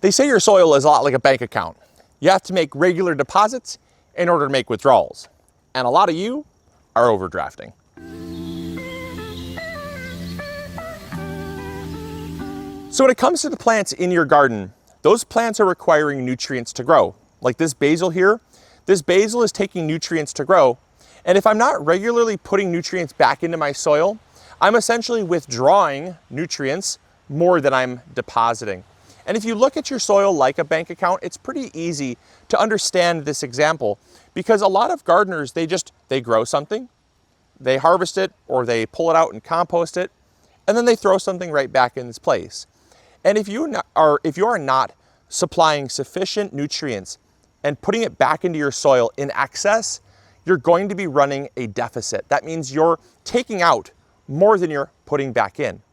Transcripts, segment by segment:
They say your soil is a lot like a bank account. You have to make regular deposits in order to make withdrawals. And a lot of you are overdrafting. So when it comes to the plants in your garden, those plants are requiring nutrients to grow. Like this basil here, this basil is taking nutrients to grow. And if I'm not regularly putting nutrients back into my soil, I'm essentially withdrawing nutrients more than I'm depositing. And if you look at your soil like a bank account, it's pretty easy to understand this example, because a lot of gardeners, they grow something, they harvest it, or they pull it out and compost it, and then they throw something right back in its place. And if you are not supplying sufficient nutrients and putting it back into your soil in excess, you're going to be running a deficit. That means you're taking out more than you're putting back in.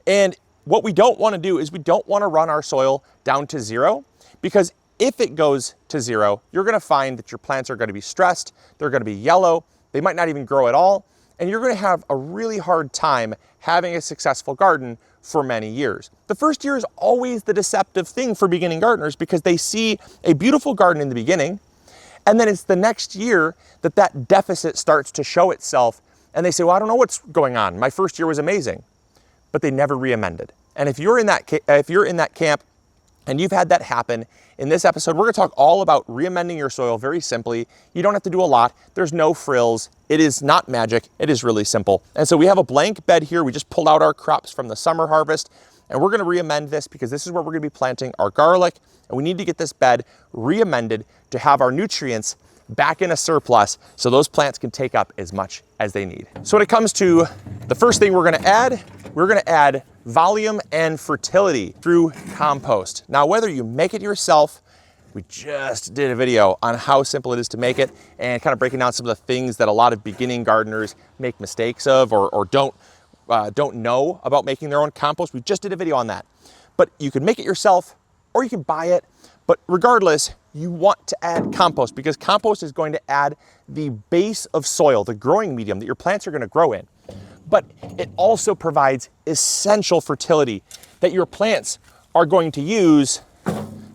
And what we don't want to do is we don't want to run our soil down to zero, because if it goes to zero, you're going to find that your plants are going to be stressed, they're going to be yellow, they might not even grow at all, and you're going to have a really hard time having a successful garden for many years. The first year is always the deceptive thing for beginning gardeners, because they see a beautiful garden in the beginning, and then it's the next year that that deficit starts to show itself, and they say, well, I don't know what's going on. My first year was amazing. But they never re-amended. And if you're in that camp and you've had that happen, in this episode, we're gonna talk all about re-amending your soil very simply. You don't have to do a lot. There's no frills. It is not magic. It is really simple. And so we have a blank bed here. We just pulled out our crops from the summer harvest, and we're gonna re-amend this because this is where we're gonna be planting our garlic. And we need to get this bed re-amended to have our nutrients back in a surplus so those plants can take up as much as they need. So when it comes to the first thing we're gonna add volume and fertility through compost. Now, whether you make it yourself, we just did a video on how simple it is to make it and kind of breaking down some of the things that a lot of beginning gardeners make mistakes of or don't know about making their own compost. We just did a video on that. But you can make it yourself or you can buy it. But regardless, you want to add compost because compost is going to add the base of soil, the growing medium that your plants are going to grow in. But it also provides essential fertility that your plants are going to use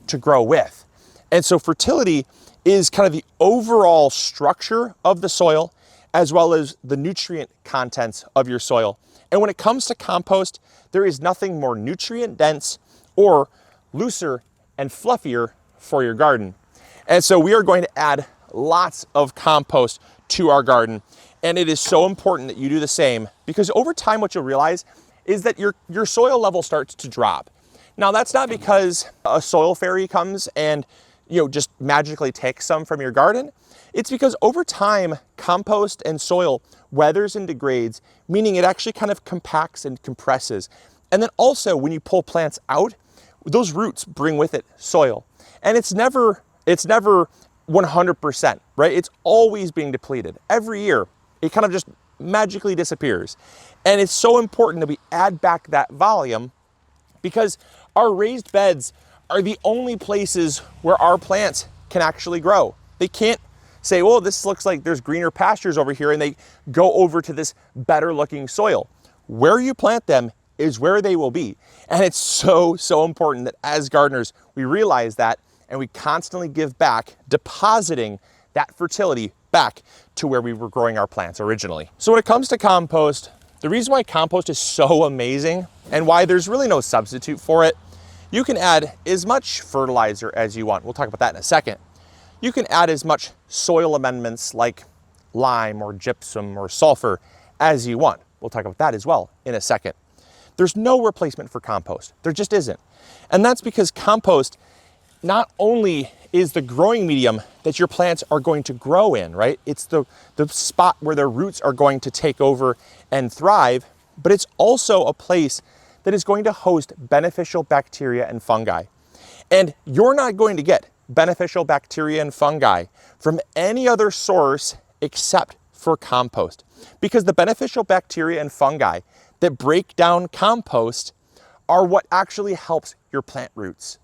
to grow with. And so fertility is kind of the overall structure of the soil as well as the nutrient contents of your soil. And when it comes to compost, there is nothing more nutrient dense or looser and fluffier for your garden. And so we are going to add lots of compost to our garden. And it is so important that you do the same because over time what you'll realize is that your soil level starts to drop. Now that's not because a soil fairy comes and just magically takes some from your garden. It's because over time compost and soil weathers and degrades, meaning it actually kind of compacts and compresses. And then also when you pull plants out, those roots bring with it soil. And it's never 100%, right? It's always being depleted. Every year, it kind of just magically disappears. And it's so important that we add back that volume because our raised beds are the only places where our plants can actually grow. They can't say, well, this looks like there's greener pastures over here, and they go over to this better looking soil. Where you plant them is where they will be. And it's so important that as gardeners, we realize that and we constantly give back, depositing that fertility back to where we were growing our plants originally. So when it comes to compost, the reason why compost is so amazing and why there's really no substitute for it, you can add as much fertilizer as you want. We'll talk about that in a second. You can add as much soil amendments like lime or gypsum or sulfur as you want. We'll talk about that as well in a second. There's no replacement for compost. There just isn't. And that's because compost not only is the growing medium that your plants are going to grow in, right? It's the spot where their roots are going to take over and thrive, but it's also a place that is going to host beneficial bacteria and fungi. And you're not going to get beneficial bacteria and fungi from any other source except for compost, because the beneficial bacteria and fungi that break down compost are what actually helps your plant roots.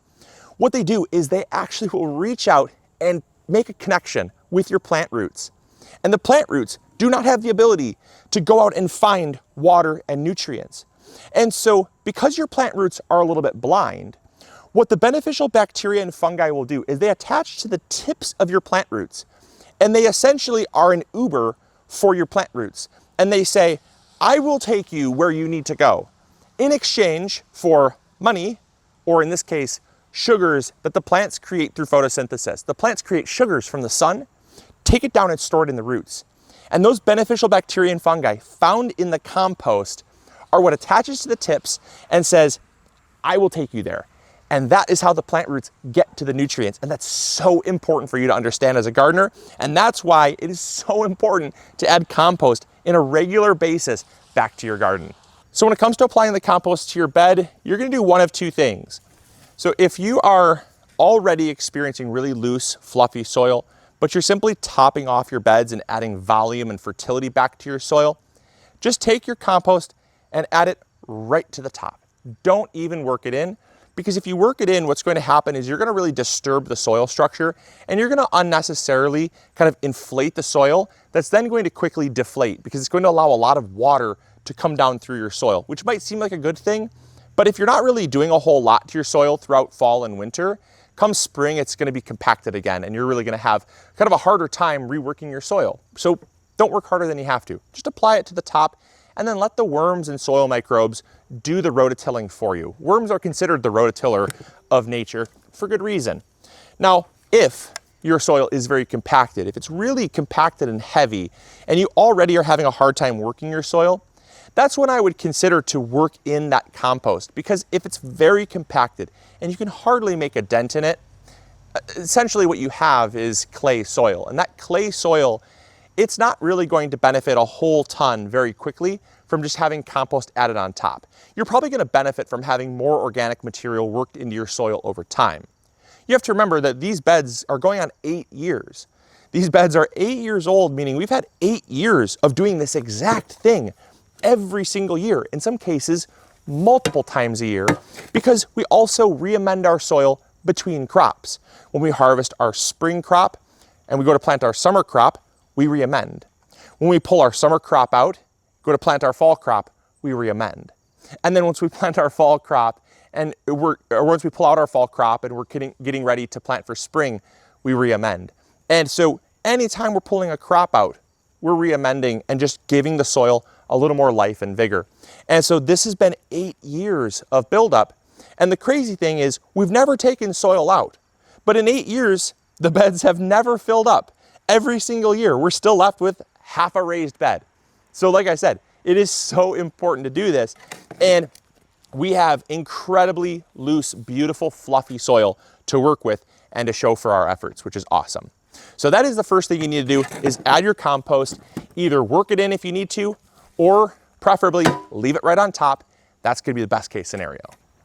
What they do is they actually will reach out and make a connection with your plant roots. And the plant roots do not have the ability to go out and find water and nutrients. And so because your plant roots are a little bit blind, What the beneficial bacteria and fungi will do is they attach to the tips of your plant roots, and they essentially are an Uber for your plant roots. And they say, I will take you where you need to go in exchange for money, or in this case, sugars that the plants create through photosynthesis. The plants create sugars from the sun, take it down and store it in the roots. And those beneficial bacteria and fungi found in the compost are what attaches to the tips and says, I will take you there. And that is how the plant roots get to the nutrients. And that's so important for you to understand as a gardener. And that's why it is so important to add compost in a regular basis back to your garden. So when it comes to applying the compost to your bed, you're gonna do one of two things. So if you are already experiencing really loose, fluffy soil, but you're simply topping off your beds and adding volume and fertility back to your soil, just take your compost and add it right to the top. Don't even work it in, because if you work it in, what's going to happen is you're going to really disturb the soil structure, and you're going to unnecessarily kind of inflate the soil that's then going to quickly deflate, because it's going to allow a lot of water to come down through your soil, which might seem like a good thing, but if you're not really doing a whole lot to your soil throughout fall and winter, come spring, it's going to be compacted again, and you're really going to have kind of a harder time reworking your soil. So don't work harder than you have to. Just apply it to the top, and then let the worms and soil microbes do the rototilling for you. Worms are considered the rototiller of nature for good reason. Now, if your soil is very compacted, if it's really compacted and heavy, and you already are having a hard time working your soil, that's when I would consider to work in that compost, because if it's very compacted and you can hardly make a dent in it, essentially what you have is clay soil. And that clay soil, it's not really going to benefit a whole ton very quickly from just having compost added on top. You're probably going to benefit from having more organic material worked into your soil over time. You have to remember that these beds are going on 8 years. These beds are 8 years old, meaning we've had 8 years of doing this exact thing every single year, in some cases multiple times a year, because we also re-amend our soil between crops. When we harvest our spring crop and we go to plant our summer crop, we re-amend. When we pull our summer crop out, go to plant our fall crop, we re-amend. And then once we plant our fall crop and once we pull out our fall crop and we're getting ready to plant for spring, we re-amend. And so anytime we're pulling a crop out, we're re-amending and just giving the soil a little more life and vigor. And so this has been 8 years of buildup. And the crazy thing is we've never taken soil out, but in 8 years, the beds have never filled up. Every single year, we're still left with half a raised bed. So like I said, it is so important to do this. And we have incredibly loose, beautiful, fluffy soil to work with and to show for our efforts, which is awesome. So that is the first thing you need to do, is add your compost. Either work it in if you need to, or preferably leave it right on top. That's going to be the best case scenario.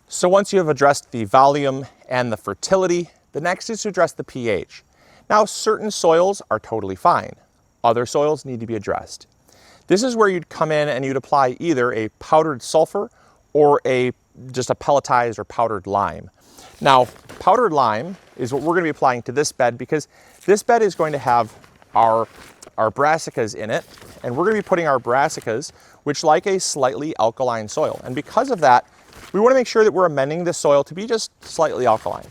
So once you have addressed the volume and the fertility, the next is to address the pH. Now, certain soils are totally fine. Other soils need to be addressed. This is where you'd come in and you'd apply either a powdered sulfur or just a pelletized or powdered lime. Now, powdered lime is what we're going to be applying to this bed, because this bed is going to have our brassicas in it, and we're going to be putting our brassicas, which like a slightly alkaline soil. And because of that, we want to make sure that we're amending the soil to be just slightly alkaline.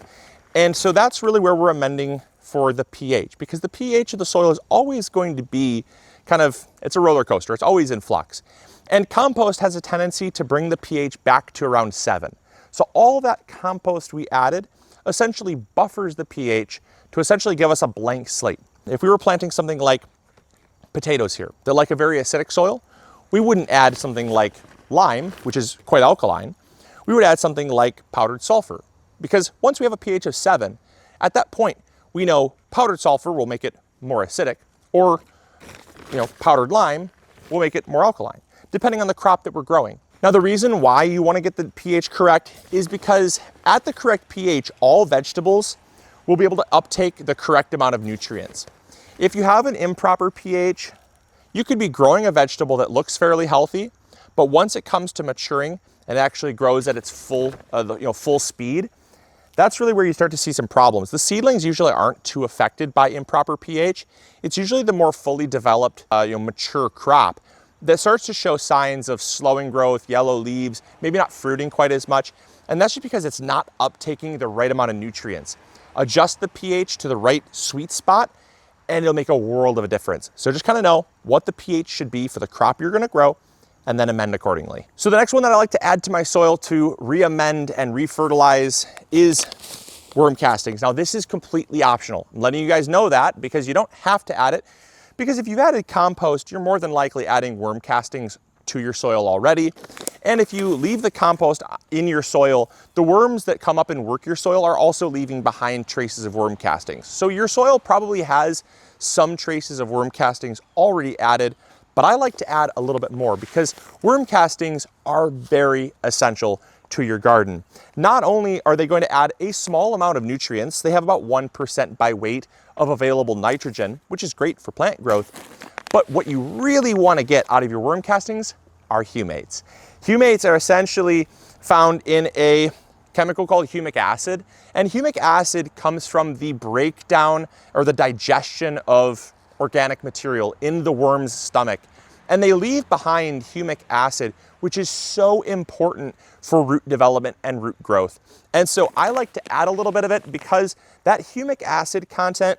And so that's really where we're amending for the pH, because the pH of the soil is always going to be it's a roller coaster. It's always in flux. And compost has a tendency to bring the pH back to around 7. So all that compost we added essentially buffers the pH to essentially give us a blank slate. If we were planting something like potatoes here, that like a very acidic soil, we wouldn't add something like lime, which is quite alkaline. We would add something like powdered sulfur, because once we have a pH of 7, at that point, we know powdered sulfur will make it more acidic, or powdered lime will make it more alkaline, depending on the crop that we're growing. Now, the reason why you want to get the pH correct is because at the correct pH, all vegetables will be able to uptake the correct amount of nutrients. If you have an improper pH, you could be growing a vegetable that looks fairly healthy, but once it comes to maturing and actually grows at its full speed, that's really where you start to see some problems. The seedlings usually aren't too affected by improper pH. It's usually the more fully developed, mature crop that starts to show signs of slowing growth, yellow leaves, maybe not fruiting quite as much. And that's just because it's not uptaking the right amount of nutrients. Adjust the pH to the right sweet spot and it'll make a world of a difference. So just kind of know what the pH should be for the crop you're gonna grow and then amend accordingly. So the next one that I like to add to my soil to re-amend and re-fertilize is worm castings. Now this is completely optional. I'm letting you guys know that because you don't have to add it, because if you've added compost, you're more than likely adding worm castings to your soil already. And if you leave the compost in your soil, the worms that come up and work your soil are also leaving behind traces of worm castings. So your soil probably has some traces of worm castings already added, but I like to add a little bit more because worm castings are very essential to your garden. Not only are they going to add a small amount of nutrients, they have about 1% by weight of available nitrogen, which is great for plant growth, but what you really want to get out of your worm castings are humates. Humates are essentially found in a chemical called humic acid, and humic acid comes from the breakdown or the digestion of organic material in the worm's stomach. And they leave behind humic acid, which is so important for root development and root growth. And so I like to add a little bit of it because that humic acid content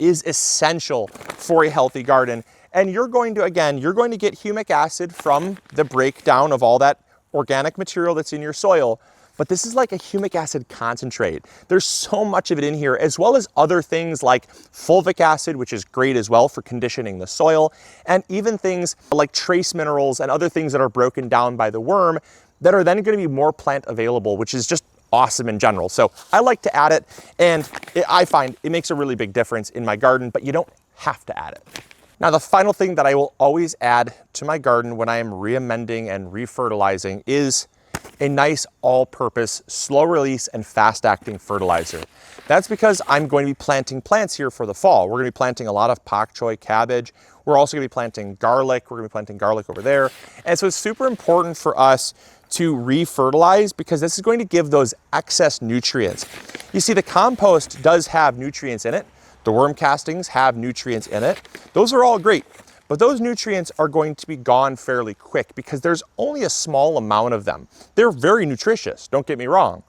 is essential for a healthy garden. And you're going to get humic acid from the breakdown of all that organic material that's in your soil. But this is like a humic acid concentrate. There's so much of it in here, as well as other things like fulvic acid, which is great as well for conditioning the soil, and even things like trace minerals and other things that are broken down by the worm that are then going to be more plant available, which is just awesome in general. So I like to add it, and I find it makes a really big difference in my garden, but you don't have to add it. Now, the final thing that I will always add to my garden when I am re-amending and re-fertilizing is a nice all-purpose, slow-release and fast-acting fertilizer. That's because I'm going to be planting plants here for the fall. We're going to be planting a lot of pak choi cabbage. We're also going to be planting garlic. We're going to be planting garlic over there. And so it's super important for us to re-fertilize because this is going to give those excess nutrients. You see, the compost does have nutrients in it. The worm castings have nutrients in it. Those are all great. But those nutrients are going to be gone fairly quick because there's only a small amount of them. They're very nutritious, don't get me wrong.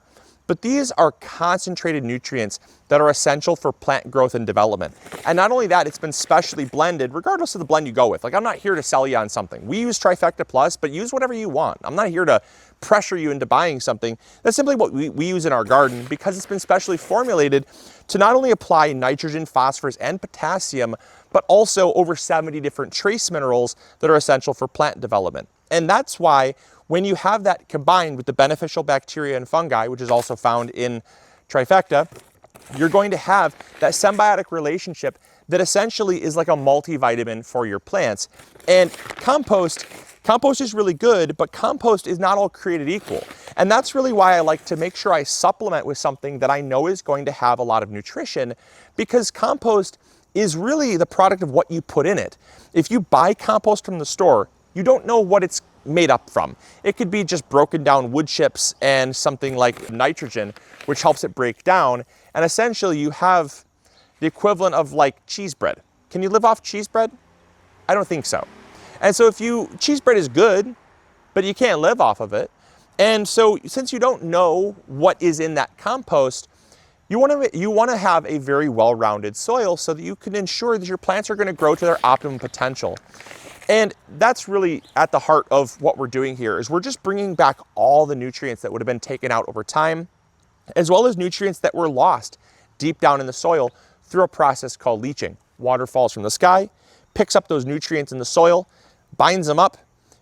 But these are concentrated nutrients that are essential for plant growth and development. And not only that, it's been specially blended, regardless of the blend you go with. Like, I'm not here to sell you on something. We use Trifecta Plus, but use whatever you want. I'm not here to pressure you into buying something. That's simply what we use in our garden because it's been specially formulated to not only apply nitrogen, phosphorus, and potassium, but also over 70 different trace minerals that are essential for plant development. And that's why when you have that combined with the beneficial bacteria and fungi, which is also found in Trifecta, you're going to have that symbiotic relationship that essentially is like a multivitamin for your plants. And compost is really good, but compost is not all created equal. And that's really why I like to make sure I supplement with something that I know is going to have a lot of nutrition, because compost is really the product of what you put in it. If you buy compost from the store, you don't know what it's made up from. It could be just broken down wood chips and something like nitrogen, which helps it break down. And essentially you have the equivalent of like cheese bread. Can you live off cheese bread? I don't think so. And so cheese bread is good, but you can't live off of it. And so since you don't know what is in that compost, you want to have a very well-rounded soil so that you can ensure that your plants are going to grow to their optimum potential. And that's really at the heart of what we're doing here, is we're just bringing back all the nutrients that would have been taken out over time, as well as nutrients that were lost deep down in the soil through a process called leaching. Water falls from the sky, picks up those nutrients in the soil, binds them up,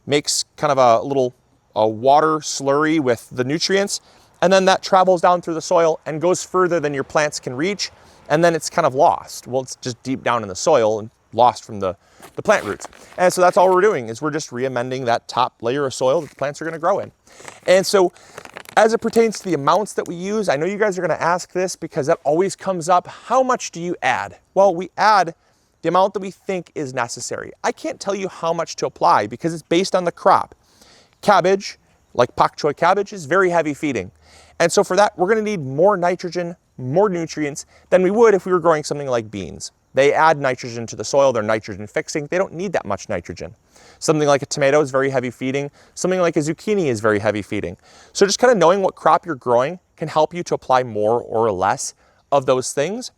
makes kind of a water slurry with the nutrients, and then that travels down through the soil and goes further than your plants can reach, and then it's kind of lost. Well, it's just deep down in the soil and lost from the plant roots. And so that's all we're doing, is we're just re-amending that top layer of soil that the plants are going to grow in. And so as it pertains to the amounts that we use, I know you guys are going to ask this because that always comes up. How much do you add? Well, we add the amount that we think is necessary. I can't tell you how much to apply because it's based on the crop. Cabbage, like pak choi cabbage, is very heavy feeding. And so for that, we're going to need more nitrogen, more nutrients than we would if we were growing something like beans. They add nitrogen to the soil, they're nitrogen fixing. They don't need that much nitrogen. Something like a tomato is very heavy feeding. Something like a zucchini is very heavy feeding. So just kind of knowing what crop you're growing can help you to apply more or less of those things.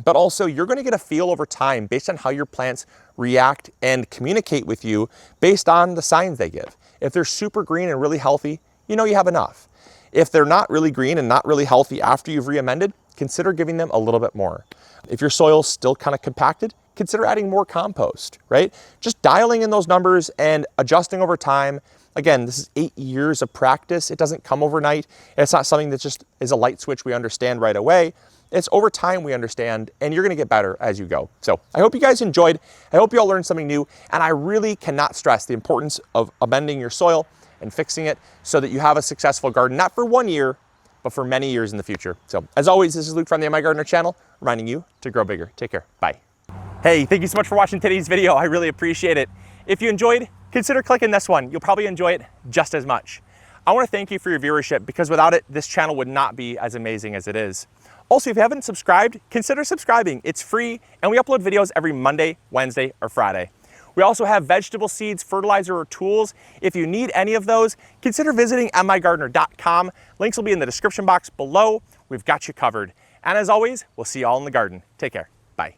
But also you're going to get a feel over time based on how your plants react and communicate with you based on the signs they give. If they're super green and really healthy, you know you have enough. If they're not really green and not really healthy after you've re-amended, consider giving them a little bit more. If your soil's still kind of compacted, consider adding more compost, right? Just dialing in those numbers and adjusting over time. Again, this is 8 years of practice. It doesn't come overnight. It's not something that just is a light switch we understand right away. It's over time we understand, and you're gonna get better as you go. So I hope you guys enjoyed. I hope you all learned something new, and I really cannot stress the importance of amending your soil and fixing it so that you have a successful garden, not for 1 year, but for many years in the future. So as always, this is Luke from the MIgardener channel, reminding you to grow bigger. Take care, bye. Hey, thank you so much for watching today's video. I really appreciate it. If you enjoyed, consider clicking this one. You'll probably enjoy it just as much. I wanna thank you for your viewership because without it, this channel would not be as amazing as it is. Also, if you haven't subscribed, consider subscribing. It's free, and we upload videos every Monday, Wednesday, or Friday. We also have vegetable seeds, fertilizer, or tools. If you need any of those, consider visiting MIgardener.com. Links will be in the description box below. We've got you covered. And as always, we'll see you all in the garden. Take care. Bye.